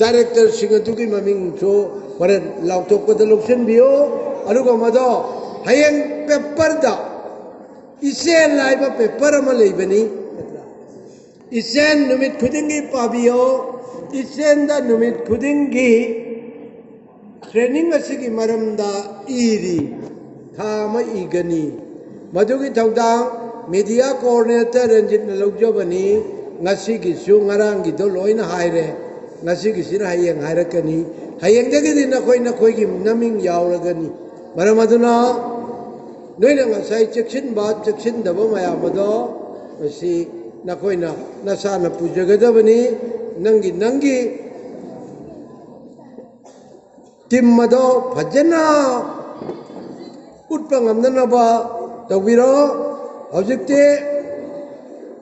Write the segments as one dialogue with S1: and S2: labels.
S1: director singadugi maming so horen lautok da loksen bio aduga mado hayeng paper da isen laiba paper ama leibani isen numit khudingi pabio isen da numit khudingi training asigi maramda iri thama igani madugi thaudang media coordinator ranjit na logjobani ngasi gi su ngarang gi do loina haire ngasi gi sina hayeng hairakani hayeng dagi din na khoi gi naming yauragani maramaduna noina ngasai chekshin ba chekshin daba maya mado masi na khoi na nasa na pujagadabani nangi tim mado phajana utpa ngamdana ba tawiro hojikte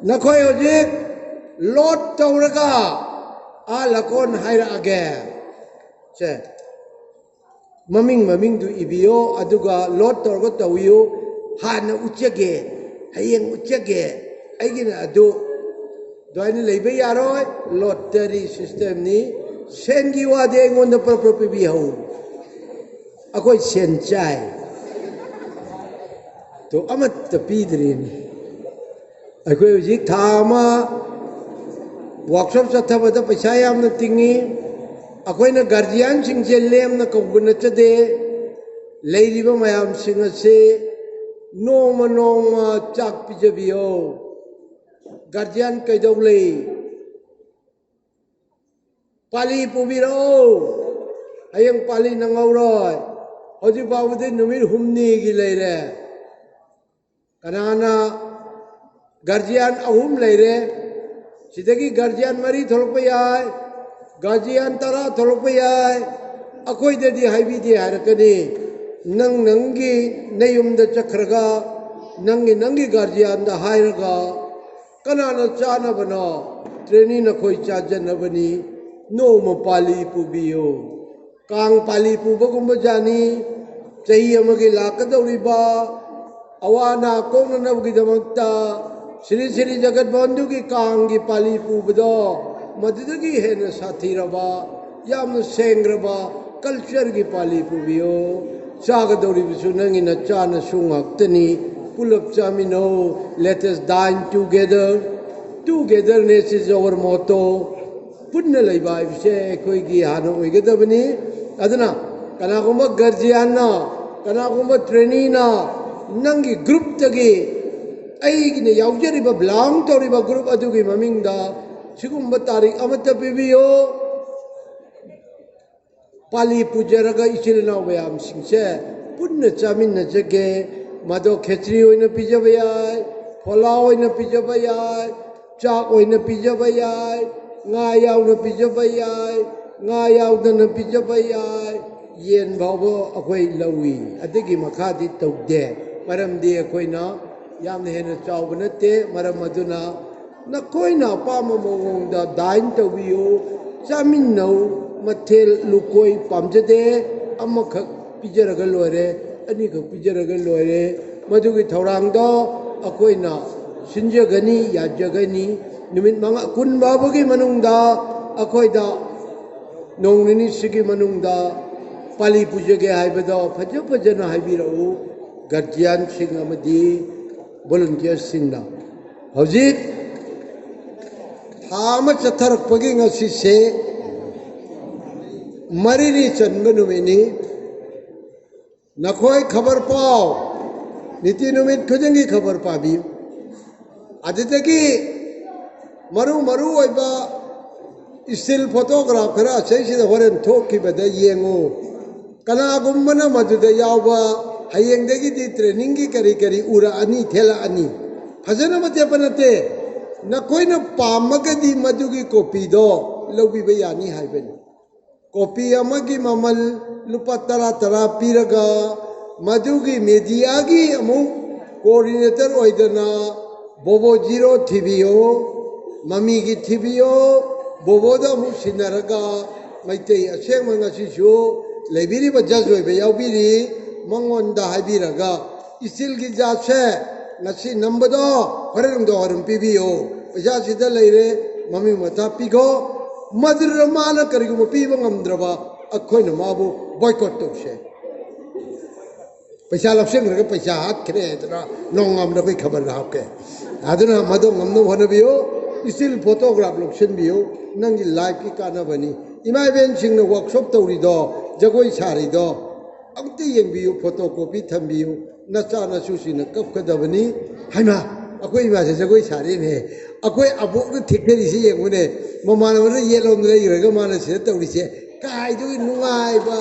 S1: na khoi hojik lot twraga a lakon haira age che maming du ibio aduga lot twraga tawiyo hana uchage hayeng uchage aigina adu doini leibe yaroi lottery system ni sengi wade ngonda proper bi ho akoi sen chai to amat tapidrin akoi hujik thama workshop chathabada paisa yamna tingi akoina guardian sing je lemna kobuna chade leiriba mayam sing ase noma chak pijabio guardian kaidole pali pubiro ayang pali nangauroi hoji babude numir humni gi leire kanana guardian ahum leire sidagi guardian mari tholpa yai guardian tara tholpa yai akoi dedi haibi di harakani nangi nayumda chakraga nangi guardian da hairaga kanana chana bana training na khoi chajana bani no ma pali pubio kang pali pubagumba jani chahi amagi lakadoriba awana kongna nabgi damakta Sri Jagat Bandhu ki kangi pali pubdo madidagi hena sathiraba yamna sengraba culture ki pali pubio sagadori bisu nangi na chana sungaktani pull up chamino let us dine together togetherness is our motto punna laiba bise koi gi hana oigadabani adana kana gumba guardiana kana gumba trainee na nangi group tagi aigine yaujariba belong toriba group adugi mamingda sigumba tarik amata pibiyo pali pujaraga ichilna bayam singse punna chaminna jage mado khechri oina pijabayai phola oina pijabayai chak oina pijabayai nga yauna pijabayai nga yaudana pijabayai yen bawbo akhoi lawi adigi makhadi tawde maramdi akhoina yamna hena chawba natte maram aduna nakoina pama mongda dain tawiyo chaminno mathel lukoi pamjade amakhak pijaraga loire ani khak pijaraga loire madugi thorangdo akhoina sinjagani yajagani numit manga kun babagi manungda akhoida nongnini sigi manungda pali pujage haibado phajana haibirau guardian sing amadi volunteer singna hojik thama chatharak pagi ngasi se mariri chanba numini nakhoi khabar pao niti numit khujangi khabar pabi aditaki maru oiba still photograph khara sei sida horen thokki bada yengo kana gummana maduda yawba hayengdagi di training ki kari ura ani thela ani phajana mate panate nakoina pamagadi madugi copy do lobi bayani haibeni copy amagi mamal lupa tara piraga madugi media gi amu coordinator oidana bobo zero thibiyo mami gi thibiyo bobo da mu sinaraga maitei aseng mangasi su lebiri ba jajoi be yaubiri mangonda habiraga isil gi jase ngasi nambado horenung do horum pibiyo pajasida leire mami mata pigo Madura mana kariguma piba ngamdraba akoina mabu boycott tawse paisa lapseng raga paisa hak khre tara nongam na koi khabar hapke aduna madu ngamno honabiyo still photograph loksen biyo nangi live ki kana bani ima ben singna workshop tawri do jagoi sari do amte yengbiyo photocopy thambiyo nacha na susina kap kadabani haima akoi ima se jagoi sari ne akoi abu na thikri si yengune mamana na yelom na iraga mana se tawri se kai do nungai ba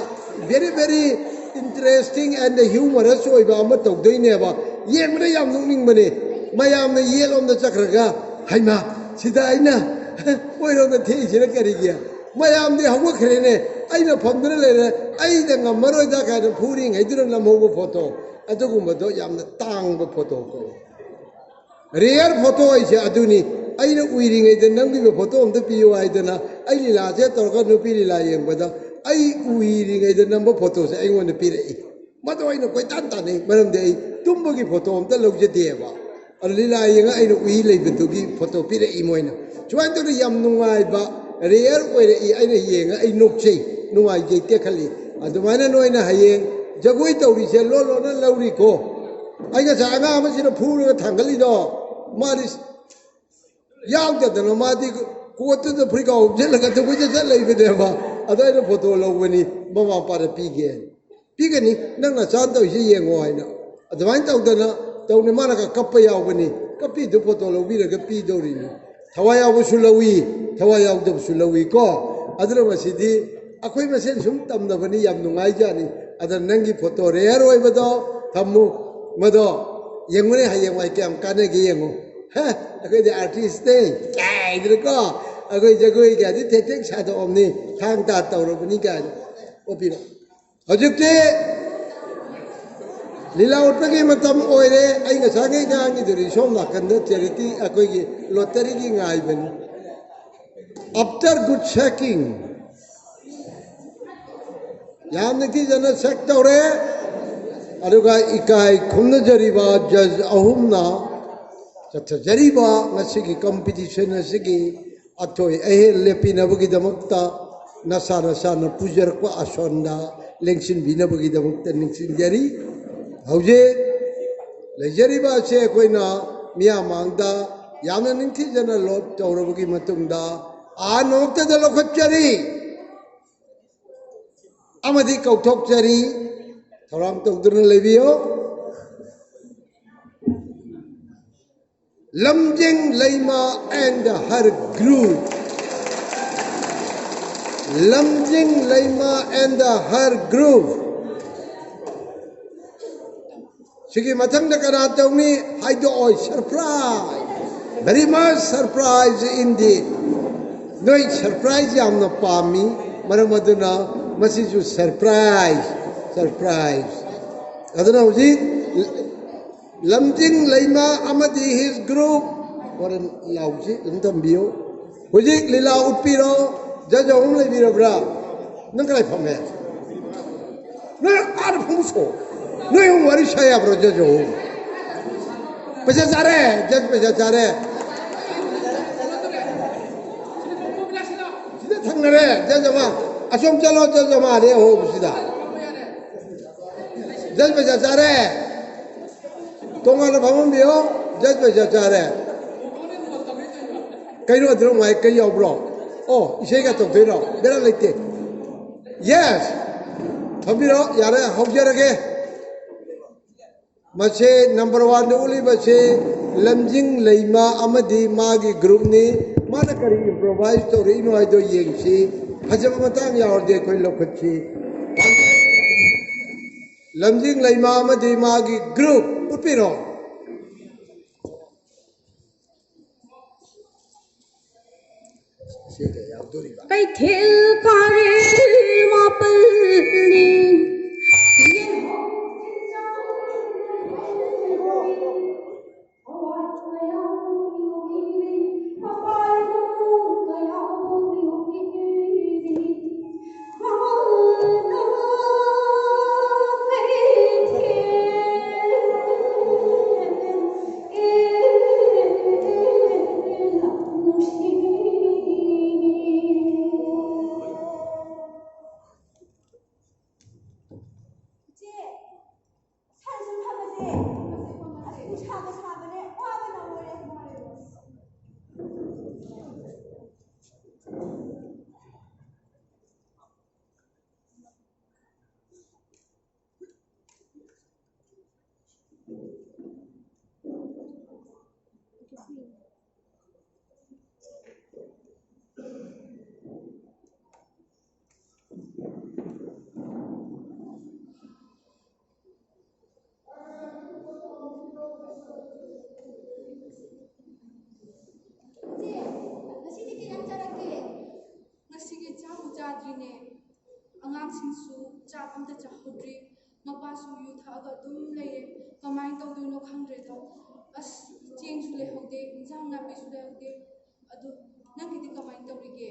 S1: very very interesting and humorous oiba ama tawdoine ba yengna yam nungning bane mayam na yelom na chakraga haima sida aina oiro na thei sira karigia mayam de hawa khrene aina phamdra lere aida ngamaroi da ka phuring haidura lamhogo photo adugumba do yamna tangba photo ko rare photo aise aduni aina uiring aida nangbi photo amda piyo aidana ai lila se torga nupi lila yengbada ai uiring aida namba photo se ai ngone pirei mado aina koi tan tan nei maram de ai tumbagi photo amda logje deba ar lila yenga aina ui leibetugi photo pirei moina chuan to yam nungai ba rare oire I aina yenga ai nokchei nungai je te khali adumana noina hayeng jagoi tawri se lo lo na lauri ko ai ga sa anga ma sina phuru ga thangali do maris yaw da no madi ko to the frika je laga to je sa lei be ba adai no photo lo bani mama pa ra pi ge ni nang na chan taw si yengo ai na adwain taw da na taw ne mara ka kap yaw bani kapi du photo lo bi ra ga pi do ri ni thawa yaw bu su lawi thawa yaw da su lawi ko adra ma si di akoi ma sen sum tam da bani yam nungai ja ni adar nangi photo rare oi ba do thamu ma do yengune hayeng wai kam kane ge yengo ha akoi de artist ne kai dir ko akoi jagoi ga di tek tek sa do omni thang ta taw ro bani ga opi ro hojukte lila utpagi matam oire ai nga sangai ga ngi duri som na kan da charity akoi gi lottery gi ngai bani after good checking yamne ki jana check tawre aduga ikai khumna jariba judge ahumna chatha jariba ngasigi competition asigi athoi ehe lepina bugi damakta nasana sana pujar ko asonda lengsin bina bugi damakta lengsin jari hauje le jariba che koina miya mangda yamna ningthi jana lot tawra bugi matungda a nokta da lokhat jari amadi kauthok jari thoram tawdurna lebiyo lamjing leima and her group lamjing leima and her group sigi mathang da kana tawni haido oi surprise very much surprise indeed noi surprise yamna pami maramaduna masiju surprise aduna uji lamjing leima amadi his group waran lauji lamtambiyo uji lila utpiro jaja hum lebiro bra nangkai phame no ar phumso no hum wari saya bro jaja hum pesa jare jaj pesa jare sida thangnare jaja ma asom chalo jaja ma re ho sida jaj pesa jare tonga bhamam biyo jaj pesa jare kai no adro mai kai yaw bro oh isei ga tok thero bera lete yes thabiro yare hobjarage mache number 1 uli bache lamjing leima amadi magi group ni mana kari improvise to ri no aido yengsi hajam matang yaurde koi lokhachi lamjing leima amadi magi group upiro
S2: Kai thil kare mapalni ꯆꯥꯗ꯭ꯔꯤꯅꯦ ꯑꯉꯥꯡꯁꯤꯡꯁꯨ ꯆꯥꯛ ꯑꯝꯇ ꯆꯥꯍꯧꯗ꯭ꯔꯤ ꯃꯄꯥꯁꯨ U ꯊꯛꯑꯒ ꯑꯗꯨꯝ ꯂꯩꯔꯦ ꯀꯃꯥꯏꯅ ꯇꯧꯗꯣꯏꯅꯣ ꯈꯪꯗ꯭ꯔꯦꯗ ꯑꯁ ꯆꯦꯡꯁꯨ ꯂꯩꯍꯧꯗꯦ ꯏꯟꯖꯥꯡ ꯅꯥꯄꯤꯁꯨ ꯂꯩꯍꯧꯗꯦ ꯑꯗꯨ ꯅꯪꯒꯤꯗꯤ ꯀꯃꯥꯏꯅ ꯇꯧꯔꯤꯒꯦ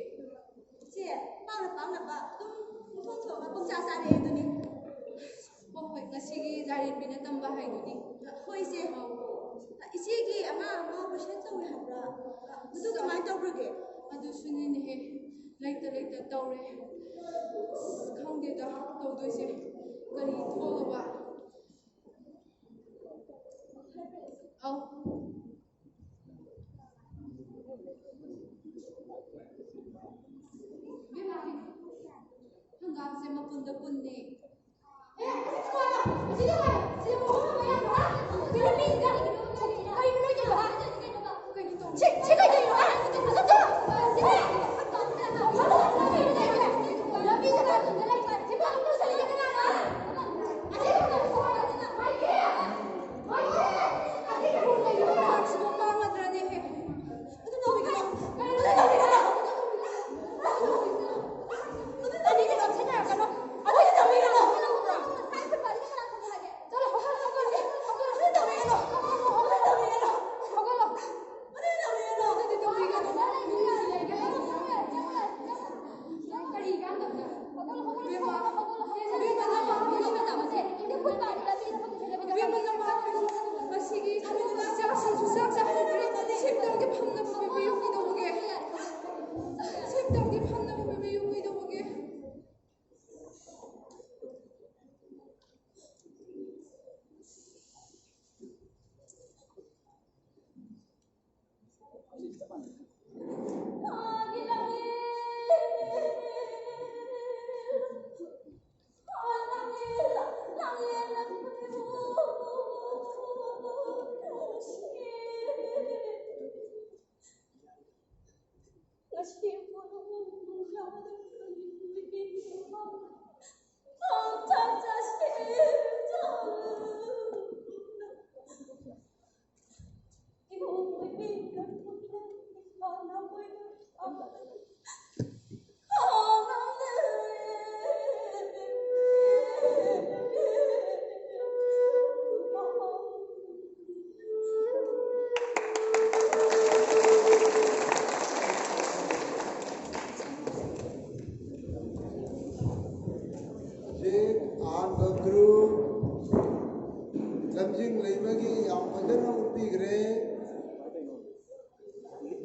S3: ꯏꯆꯦ ꯄꯥꯝꯅꯕ ꯑꯗꯨꯝ ꯊꯣꯡ ꯊꯣꯡꯉꯒ ꯄꯪꯆꯥ ꯆꯥꯔꯛꯑꯦ ꯑꯗꯨꯅꯤ
S2: ꯍꯣꯏ ꯍꯣꯏ ꯉꯁꯤꯒꯤ ꯂꯥꯏꯔꯦꯝꯕꯤꯅ ꯇꯝꯕ ꯍꯥꯏꯗꯨꯅꯤ
S3: ꯍꯣꯏ ꯏꯆꯦ ꯏꯆꯦꯒꯤ ꯑꯉꯥꯡ ꯑꯃ ꯑꯣꯄꯔꯦꯁꯟ ꯇꯧꯋꯦ ꯍꯥꯏꯕ꯭ꯔꯥ ꯑꯗꯨ ꯀꯃꯥꯏꯅ ꯇꯧꯈ꯭ꯔꯒꯦ
S2: ꯑꯗꯨꯁꯨꯅꯤꯅꯦꯍꯦ ꯂꯩꯇ ꯇꯧꯔꯦ ꯈꯪꯗꯦꯗ ꯇꯧꯗꯣꯏꯁꯦ ꯀꯔꯤ ꯊꯣꯛꯑꯕ ꯑꯧ ꯍꯪꯒꯥꯝꯁꯦ ꯃꯄꯨꯟꯗ ꯄꯨꯟꯅꯦ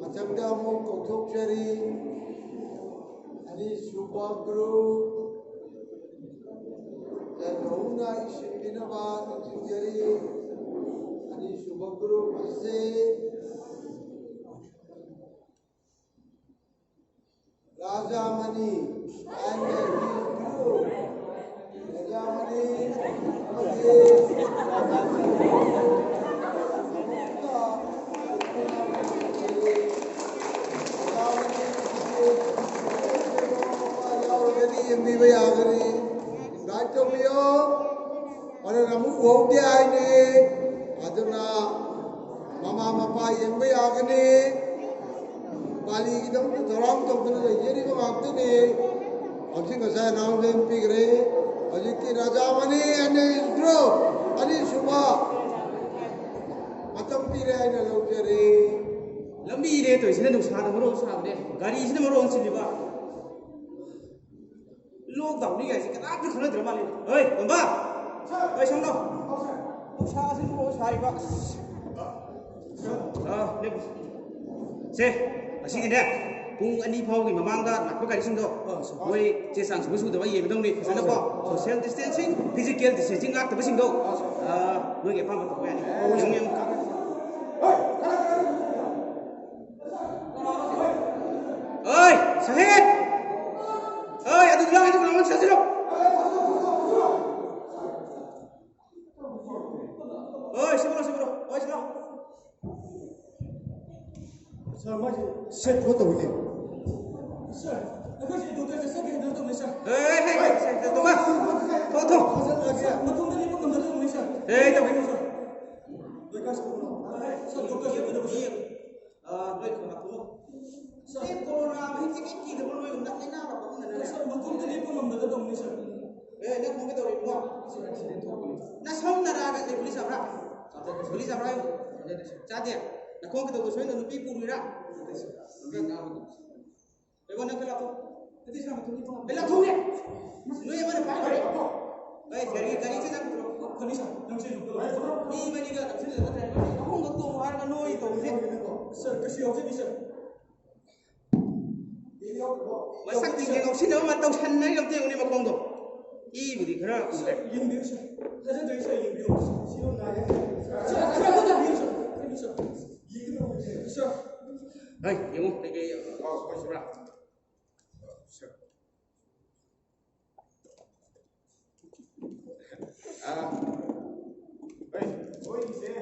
S1: ꯃꯊꯪꯗ ꯑꯃꯨꯛ ꯀꯧꯊꯣꯛꯆꯔꯤ ꯑꯅꯤꯁꯨꯕ ꯒ꯭ꯔꯨꯞ ꯂꯦꯝꯍꯧꯅ ꯏꯁꯤꯟꯕꯤꯅꯕ ꯅꯤꯡꯁꯤꯡꯖꯔꯤ ꯑꯅꯤꯁꯨꯕ ꯒ꯭ꯔꯨꯞ ꯑꯁꯤ ꯔꯥꯖꯥꯃꯅꯤ and his group Rajamani yengba yagari invite tobiyo ora amuk hogde aine aduna mama mapa yengba yagani bali ki dam thoram tokna yeri ko magtene aji ngasa announcement pigre ajiti Rajamani and his group ani suba matam pire aina lojare
S4: lambi re to isina nuksa da maro sabne gari isina maro onsiba lockdown ni guys kana tu khana drama le oi bomba oi sang lo sa sin mo sai ba le se asi ni ne pung ani phau gi mamang da nakpa gari sing do moi che sang su da ba ye dong ni sana ko social distancing physical distancing lak ta sing do noi ge pham ba to ya ni yong yong ka oi sahid oi adu lang sasilo oi sibro oi silo
S1: sir ma set ko to ge
S4: sir aku si dokter sa ke dur to sir hey to ma to matum ni mo ngam to sir hey to sir doi ka sir dokter ye to ye doi ko na to sir corona hi ti ki de mo na na ba na 나 섬나라가 내 불리 잡라. 불리 잡라요. 짜대. 나 거기도 그 소리는 눈빛 부르라. 이거 나 별로 belak thong ya lu yang mana pak baik dari saya nak kondisi ni mana dia tak sini tak ada aku nggak tahu harga noi itu sir kasih opsi ni sir masak tinggi opsi nama matang sana yang tu ni makong tu ibu di kerana yang biru sir ada dari saya yang biru sir naya sir ada biru sir ini sir yang biru sir hai yang mau lagi kau sebelah
S5: Oi, você,